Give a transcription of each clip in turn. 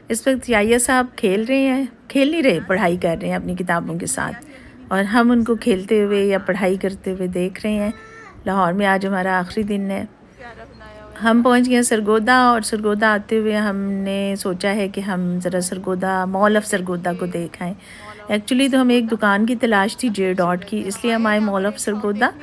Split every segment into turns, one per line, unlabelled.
इस वक्त याया साहब खेल रहे हैं, खेल नहीं रहे, पढ़ाई कर रहे हैं अपनी किताबों के साथ, और हम उनको खेलते हुए या पढ़ाई करते हुए देख रहे हैं। लाहौर में आज हमारा आखिरी दिन है। हम पहुंच गए सरगोदा, और सरगोदा आते हुए हमने सोचा है कि हम ज़रा सरगोदा, मॉल ऑफ़ सरगोदा को देख आएँ। एक्चुअली तो हमें एक दुकान की तलाश थी जे डॉट की, इसलिए हम आए मॉल ऑफ़ सरगोदा,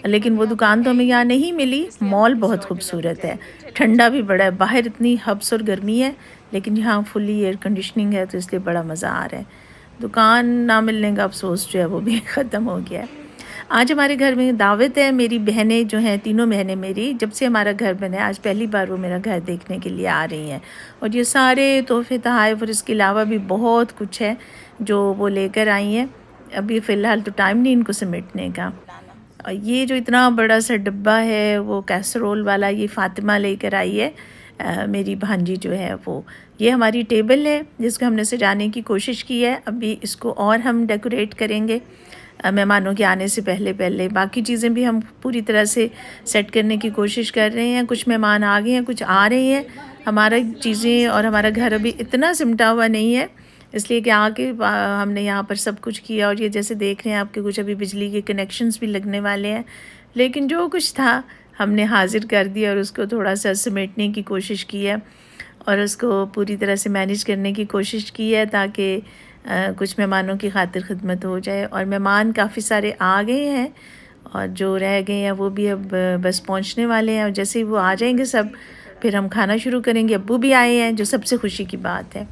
लेकिन वो दुकान तो हमें यहाँ नहीं मिली। मॉल बहुत खूबसूरत है, ठंडा भी बड़ा है, बाहर इतनी हब्स और गर्मी है, लेकिन यहाँ फुली एयर कंडीशनिंग है, तो इसलिए बड़ा मज़ा आ रहा है। दुकान ना मिलने का अफसोस जो है वो भी ख़त्म हो गया है। आज हमारे घर में दावत है। मेरी बहनें जो हैं, तीनों बहनें मेरी, जब से हमारा घर बना है आज पहली बार वो मेरा घर देखने के लिए आ रही हैं, और ये सारे तोहफ़े तोहफ़ और इसके अलावा भी बहुत कुछ है जो वो लेकर आई हैं। अभी फ़िलहाल तो टाइम नहीं इनको समेटने का। और ये जो इतना बड़ा सा डब्बा है वो कैसरोल वाला, ये फ़ातिमा लेकर आई है, मेरी भांजी जो है वो। ये हमारी टेबल है जिसको हमने सजाने की कोशिश की है। अभी इसको और हम डेकोरेट करेंगे मेहमानों के आने से पहले पहले। बाकी चीज़ें भी हम पूरी तरह से सेट करने की कोशिश कर रहे हैं। कुछ मेहमान आ गए हैं, कुछ आ रहे हैं। हमारा चीज़ें और हमारा घर अभी इतना सिमटा हुआ नहीं है, इसलिए कि आके हमने यहाँ पर सब कुछ किया। और ये जैसे देख रहे हैं आपके, कुछ अभी बिजली के कनेक्शंस भी लगने वाले हैं, लेकिन जो कुछ था हमने हाजिर कर दिया और उसको थोड़ा सा समेटने की कोशिश की है, और उसको पूरी तरह से मैनेज करने की कोशिश की है ताकि कुछ मेहमानों की खातिर खिदमत हो जाए। और मेहमान काफ़ी सारे आ गए हैं, और जो रह गए हैं वो भी अब बस पहुंचने वाले हैं, और जैसे ही वो आ जाएंगे सब, फिर हम खाना शुरू करेंगे। अब्बू भी आए हैं, जो सबसे खुशी की बात है।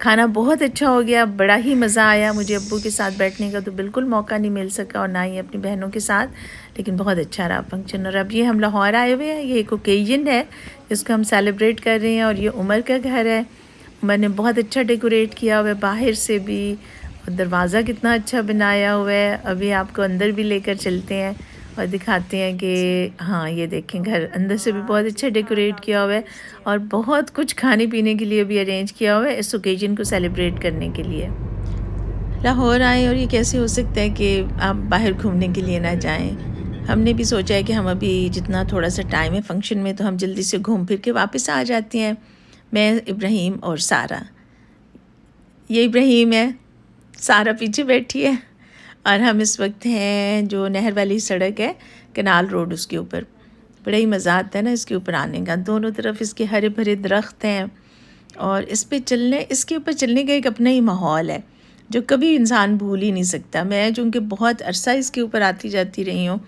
खाना बहुत अच्छा हो गया, बड़ा ही मज़ा आया। मुझे अब्बू के साथ बैठने का तो बिल्कुल मौका नहीं मिल सका, और ना ही अपनी बहनों के साथ, लेकिन बहुत अच्छा रहा फंक्शन। और अब ये हम लाहौर आए हुए हैं, ये एक ओकेजन है जिसको हम सेलिब्रेट कर रहे हैं। और ये उमर का घर है, उमर ने बहुत अच्छा डेकोरेट किया हुआ है बाहर से भी, और दरवाज़ा कितना अच्छा बनाया हुआ है। अभी आपको अंदर भी लेकर चलते हैं और दिखाते हैं कि हाँ, ये देखें, घर अंदर से भी बहुत अच्छा डेकोरेट किया हुआ है, और बहुत कुछ खाने पीने के लिए भी अरेंज किया हुआ है इस ओकेजन को सेलिब्रेट करने के लिए। लाहौर आए और ये कैसे हो सकता है कि आप बाहर घूमने के लिए ना जाएं। हमने भी सोचा है कि हम अभी जितना थोड़ा सा टाइम है फंक्शन में, तो हम जल्दी से घूम फिर के वापस आ जाते हैं। मैं, इब्राहिम और सारा। ये इब्राहिम है, सारा पीछे बैठी है, और हम इस वक्त हैं जो नहर वाली सड़क है, कनाल रोड, उसके ऊपर। बड़ा ही मज़ा आता है ना इसके ऊपर आने का। दोनों तरफ इसके हरे भरे दरख्त हैं, और इसके ऊपर चलने का एक अपना ही माहौल है जो कभी इंसान भूल ही नहीं सकता। मैं चूँकि बहुत अरसा इसके ऊपर आती जाती रही हूँ,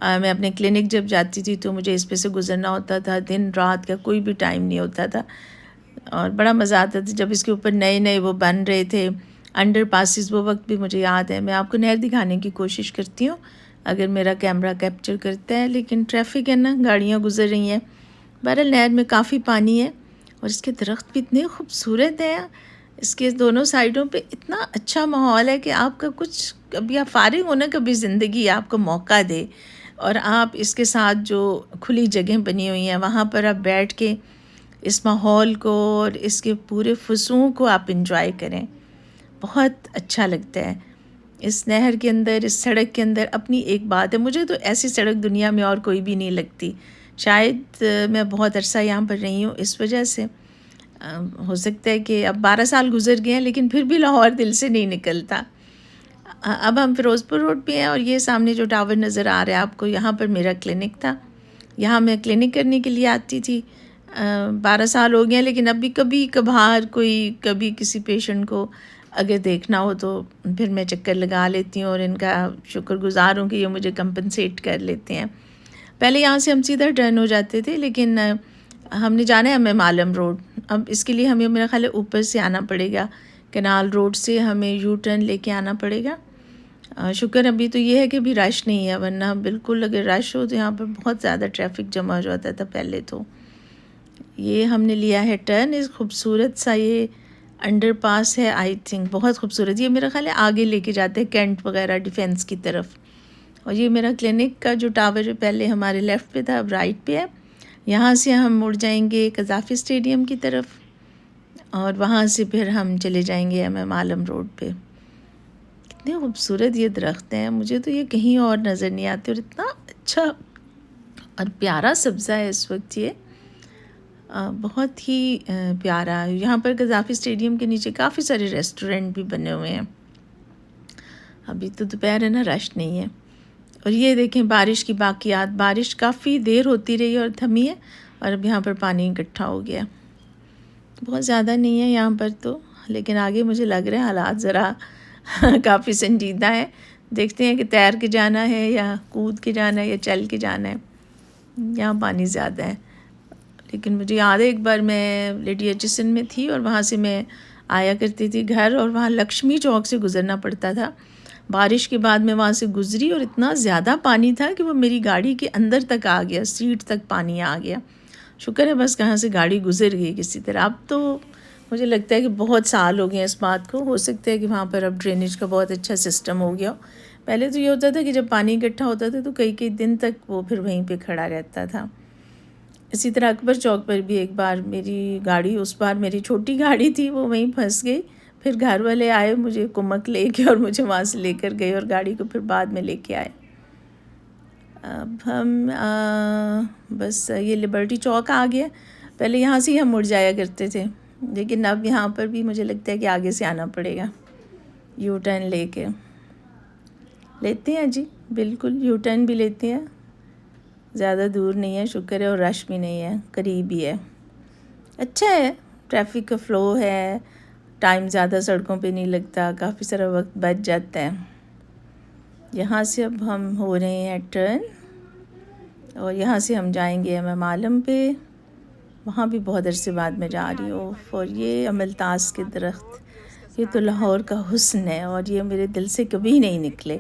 मैं अपने क्लिनिक जब जाती थी तो मुझे इस पे से गुज़रना होता था, दिन रात का कोई भी टाइम नहीं होता था, और बड़ा मज़ा आता था जब इसके ऊपर नए नए वो बन रहे थे अंडर पासिस। वो वक्त भी मुझे याद है। मैं आपको नहर दिखाने की कोशिश करती हूँ अगर मेरा कैमरा कैप्चर करता है, लेकिन ट्रैफिक है ना, गाड़ियाँ गुज़र रही हैं। बहरहाल नहर में काफ़ी पानी है, और इसके दरख्त भी इतने खूबसूरत हैं। इसके दोनों साइडों पे इतना अच्छा माहौल है कि आपका कुछ, कभी आप फारिग हो ना, कभी ज़िंदगी आपको मौका दे, और आप इसके साथ जो खुली जगह बनी हुई हैं वहाँ पर आप बैठ के इस माहौल को और इसके पूरे फसूं को आप इंजॉय करें। बहुत अच्छा लगता है इस नहर के अंदर, इस सड़क के अंदर। अपनी एक बात है, मुझे तो ऐसी सड़क दुनिया में और कोई भी नहीं लगती। शायद मैं बहुत अरसा यहाँ पर रही हूँ, इस वजह से हो सकता है कि अब 12 साल गुजर गए हैं, लेकिन फिर भी लाहौर दिल से नहीं निकलता। अब हम फ़िरोज़पुर रोड पे हैं, और ये सामने जो टावर नज़र आ रहा है आपको, यहाँ पर मेरा क्लिनिक था। यहाँ मैं क्लिनिक करने के लिए आती थी। 12 साल हो गए हैं, लेकिन अभी कभी कभार कभी किसी पेशेंट को अगर देखना हो तो फिर मैं चक्कर लगा लेती हूँ, और इनका शुक्रगुज़ार हूँ कि ये मुझे कंपनसेट कर लेते हैं। पहले यहाँ से हम सीधा टर्न हो जाते थे, लेकिन हमने जाना है हमें मालम रोड। अब इसके लिए हमें, मेरा ख्याल है, ऊपर से आना पड़ेगा, कनाल रोड से हमें यू टर्न लेके आना पड़ेगा। शुक्र अभी तो ये है कि अभी रश नहीं है, वरना बिल्कुल अगर रश हो तो यहाँ पर बहुत ज़्यादा ट्रैफिक जमा हो जाता था पहले तो। ये हमने लिया है टर्न, इस खूबसूरत सा ये अंडर पास है, आई थिंक बहुत खूबसूरत। ये मेरा ख्याल है आगे लेके जाते हैं कैंट वगैरह डिफेंस की तरफ। और ये मेरा क्लिनिक का जो टावर है, पहले हमारे लेफ़्ट पे था, अब राइट पे है। यहाँ से हम मुड़ जाएंगे कज़ाफ़ी स्टेडियम की तरफ, और वहाँ से फिर हम चले जाएंगे MM आलम रोड पे। कितने खूबसूरत ये दरख्त हैं, मुझे तो ये कहीं और नज़र नहीं आते, और इतना अच्छा और प्यारा सब्ज़ा है इस वक्त ये। बहुत ही प्यारा। यहाँ पर गद्दाफ़ी स्टेडियम के नीचे काफ़ी सारे रेस्टोरेंट भी बने हुए हैं। अभी तो दोपहर है ना, रश नहीं है। और ये देखें बारिश की बाकियात, बारिश काफ़ी देर होती रही और थमी है और अब यहाँ पर पानी इकट्ठा हो गया। बहुत ज़्यादा नहीं है यहाँ पर तो, लेकिन आगे मुझे लग रहा है हालात ज़रा काफ़ी संजीदा है। देखते हैं कि तैर के जाना है या कूद के जाना है या चल के जाना है। यहाँ पानी ज़्यादा है, लेकिन मुझे याद है एक बार मैं लेडी एचिसन में थी और वहाँ से मैं आया करती थी घर, और वहाँ लक्ष्मी चौक से गुज़रना पड़ता था। बारिश के बाद मैं वहाँ से गुज़री और इतना ज़्यादा पानी था कि वो मेरी गाड़ी के अंदर तक आ गया, सीट तक पानी आ गया। शुक्र है बस कहाँ से गाड़ी गुज़र गई किसी तरह। अब तो मुझे लगता है कि बहुत साल हो गए इस बात को, हो सकता है कि वहाँ पर अब ड्रेनेज का बहुत अच्छा सिस्टम हो गया हो। पहले तो ये होता था कि जब पानी इकट्ठा होता था तो कई कई दिन तक वो फिर वहीं पे खड़ा रहता था। इसी तरह अकबर चौक पर भी एक बार मेरी गाड़ी, उस बार मेरी छोटी गाड़ी थी, वो वहीं फंस गई। फिर घर वाले आए मुझे कुमक लेके और मुझे वहाँ से लेकर गए और गाड़ी को फिर बाद में लेके आए। अब हम बस ये लिबर्टी चौक आ गया। पहले यहाँ से ही हम मुड़ जाया करते थे, लेकिन अब यहाँ पर भी मुझे लगता है कि आगे से आना पड़ेगा। यू टर्न लेते हैं जी, बिल्कुल यू टर्न भी लेते हैं। ज़्यादा दूर नहीं है, शुक्र है, और रश भी नहीं है, करीब ही है। अच्छा है, ट्रैफिक का फ़्लो है, टाइम ज़्यादा सड़कों पे नहीं लगता, काफ़ी सारा वक्त बच जाता है। यहाँ से अब हम हो रहे हैं टर्न और यहाँ से हम जाएंगे इमाम आलम पे। वहाँ भी बहुत अरसे बाद में जा रही हूँ। और ये अमलतास के दरख्त, ये तो लाहौर का हुस्न है और ये मेरे दिल से कभी नहीं निकले।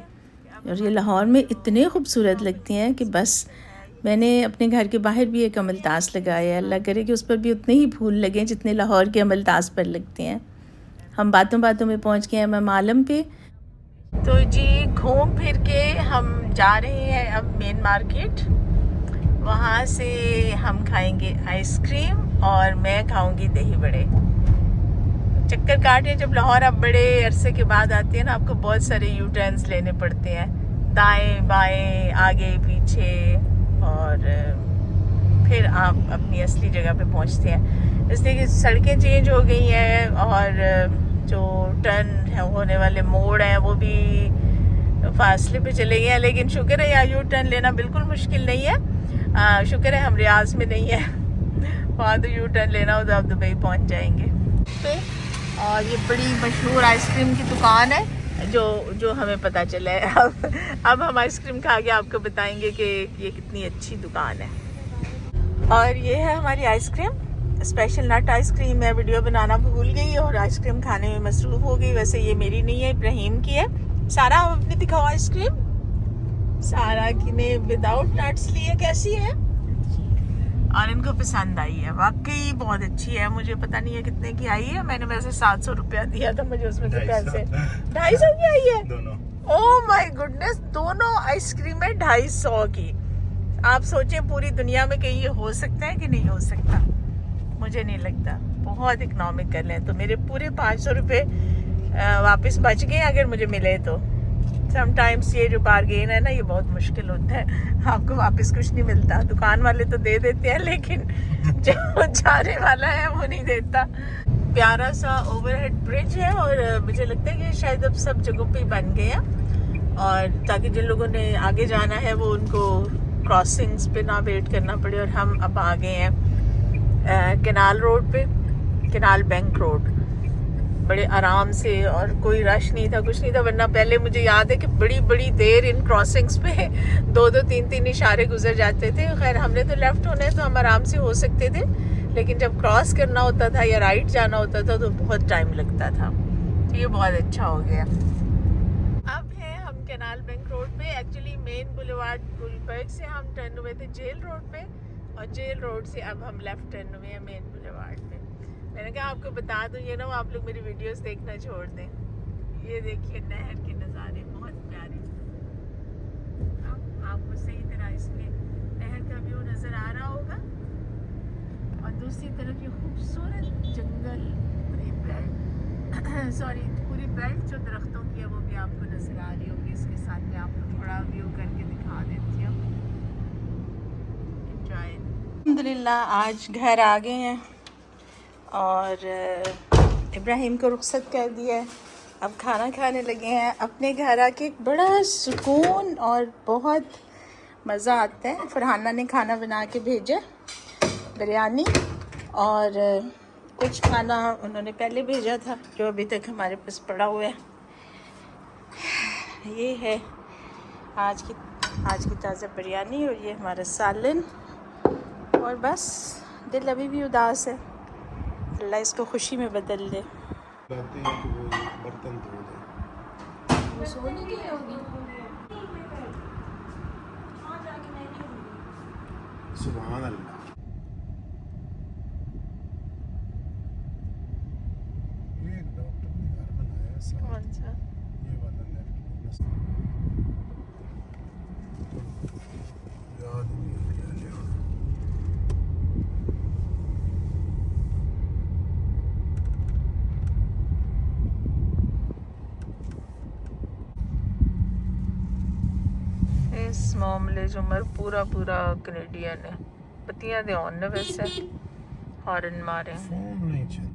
और ये लाहौर में इतने खूबसूरत लगती हैं कि बस मैंने अपने घर के बाहर भी एक अमलतास लगाया है। अल्लाह करे कि उस पर भी उतने ही फूल लगें जितने लाहौर के अमलतास पर लगते हैं। हम बातों बातों में पहुंच गए इमाम आलम पे। तो जी घूम फिर के हम जा रहे हैं अब मेन मार्केट। वहाँ से हम खाएंगे आइसक्रीम और मैं खाऊंगी दही बड़े। चक्कर काटे जब लाहौर आप बड़े अरसे के बाद आते हैं ना, आपको बहुत सारे यू टर्न्स लेने पड़ते हैं, दाएं बाएं आगे पीछे, और फिर आप अपनी असली जगह पे पहुंचते हैं। इसलिए कि सड़कें चेंज हो गई हैं और जो टर्न होने वाले मोड़ हैं वो भी फासले पे चले गए हैं। लेकिन शुक्र है यहाँ यू टर्न लेना बिल्कुल मुश्किल नहीं है। शुक्र है हम रियाज में नहीं है, वहाँ तो यू टर्न लेना हो तो आप दुबई पहुँच जाएंगे। और ये बड़ी मशहूर आइसक्रीम की दुकान है जो हमें पता चला है। अब हम आइसक्रीम खा के आपको बताएंगे कि ये कितनी अच्छी दुकान है। और ये है हमारी आइसक्रीम, स्पेशल नट आइसक्रीम। मैं वीडियो बनाना भूल गई और आइसक्रीम खाने में मसरूफ़ हो गई। वैसे ये मेरी नहीं है, इब्राहिम की है। सारा अपने दिखाओ आइसक्रीम। सारा की ने विदाउट नट्स ली है, कैसी है? और इनको पसंद आई है, वाकई बहुत अच्छी है। मुझे पता नहीं है कितने की आई है, मैंने वैसे 700 रुपया दिया था, मुझे उसमें से पैसे 250 की आई है दोनों। ओह माय गुडनेस, दोनों आइसक्रीम है 250 की। आप सोचें पूरी दुनिया में कहीं ये हो सकता है कि नहीं हो सकता? मुझे नहीं लगता। बहुत इकनॉमिक कर लें तो मेरे पूरे 500 रुपये वापस बच गए अगर मुझे मिले तो। समटाइम्स ये जो बारगेन है ना, ये बहुत मुश्किल होता है, आपको वापस कुछ नहीं मिलता। दुकान वाले तो दे देते हैं, लेकिन जो जाने वाला है वो नहीं देता। प्यारा सा ओवरहेड ब्रिज है और मुझे लगता है कि शायद अब सब जगहों पे बन गए हैं, और ताकि जिन लोगों ने आगे जाना है वो उनको क्रॉसिंग्स पे ना वेट करना पड़े। और हम अब आ गए हैं कैनाल रोड पे, कैनाल बैंक रोड, बड़े आराम से, और कोई रश नहीं था, कुछ नहीं था। वरना पहले मुझे याद है कि बड़ी बड़ी देर इन क्रॉसिंग्स पे 2-2 3-3 इशारे गुजर जाते थे। खैर हमने तो लेफ्ट होना है तो हम आराम से हो सकते थे, लेकिन जब क्रॉस करना होता था या राइट जाना होता था तो बहुत टाइम लगता था। तो ये बहुत अच्छा हो गया। अब है हम कैनाल बैंक रोड पे। एक्चुअली मेन बुलेवार्ड गुलबर्ग से हम टर्न हुए थे जेल रोड पे, और जेल रोड से अब हम लेफ्ट टर्न हुए हैं मेन बुलेवार्ड पे। मैंने कहा आपको बता दूं, ये ना आप लोग मेरी वीडियोस देखना छोड़ दें। ये देखिए नहर के नज़ारे बहुत प्यारे। आपको सही तरह इसमें नहर का व्यू नज़र आ रहा होगा, और दूसरी तरफ ये खूबसूरत जंगल, पूरी बेल्ट जो दरख्तों की है वो भी आपको नज़र आ रही होगी। इसके साथ में आपको थोड़ा व्यू करके दिखा देती हूँ। एंजॉय। अल्हम्दुलिल्लाह आज घर आ गए हैं और इब्राहिम को रुखसत कर दिया है। अब खाना खाने लगे हैं। अपने घर आके एक बड़ा सुकून और बहुत मज़ा आता है। फरहाना ने खाना बना के भेजा, बिरयानी, और कुछ खाना उन्होंने पहले भेजा था जो अभी तक हमारे पास पड़ा हुआ है। ये है आज की ताज़ा बिरयानी और ये हमारा सालन। और बस दिल अभी भी उदास है, अल्लाह इसको खुशी में बदल दे।
बर्तन धो दे।
वो सोने की होगी।
सुभान अल्लाह। ये एक डॉक्टर ने घर बनाया है साथ।
कौन सा?
ये वाला लेफ्ट याद नहीं क्या लिया।
इस मामले च उमर पूरा कनेडियन है। पतियां दे होन ने वैसे हॉर्न मारे।
फोन नहीं चल